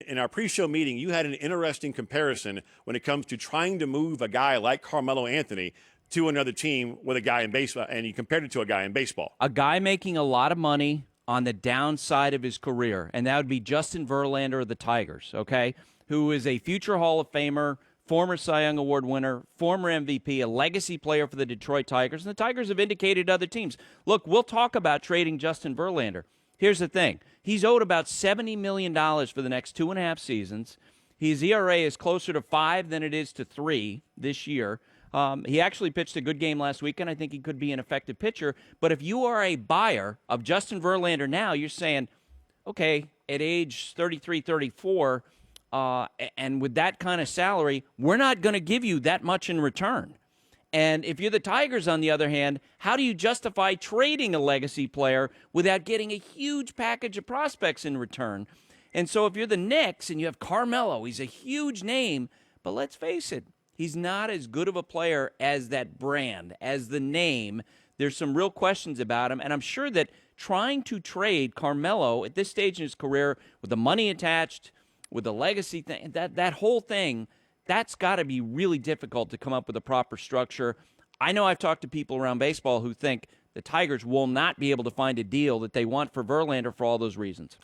in our pre-show meeting, you had an interesting comparison when it comes to trying to move a guy like Carmelo Anthony to another team with a guy in baseball, and you compared it to a guy in baseball. A guy making a lot of money on the downside of his career, and that would be Justin Verlander of the Tigers, okay, who is a future Hall of Famer, former Cy Young Award winner, former MVP, a legacy player for the Detroit Tigers, and the Tigers have indicated to other teams, look, we'll talk about trading Justin Verlander. Here's the thing. He's owed about $70 million for the next 2.5 seasons. His ERA is closer to 5 than it is to 3 this year. He actually pitched a good game last weekend. I think he could be an effective pitcher. But if you are a buyer of Justin Verlander now, you're saying, okay, at age 33, 34, and with that kind of salary, we're not going to give you that much in return. And if you're the Tigers, on the other hand, how do you justify trading a legacy player without getting a huge package of prospects in return? And so if you're the Knicks and you have Carmelo, he's a huge name, but let's face it, he's not as good of a player as that brand, as the name. There's some real questions about him, and I'm sure that trying to trade Carmelo at this stage in his career with the money attached, with the legacy thing, that whole thing, that's got to be really difficult to come up with a proper structure. I know I've talked to people around baseball who think the Tigers will not be able to find a deal that they want for Verlander for all those reasons.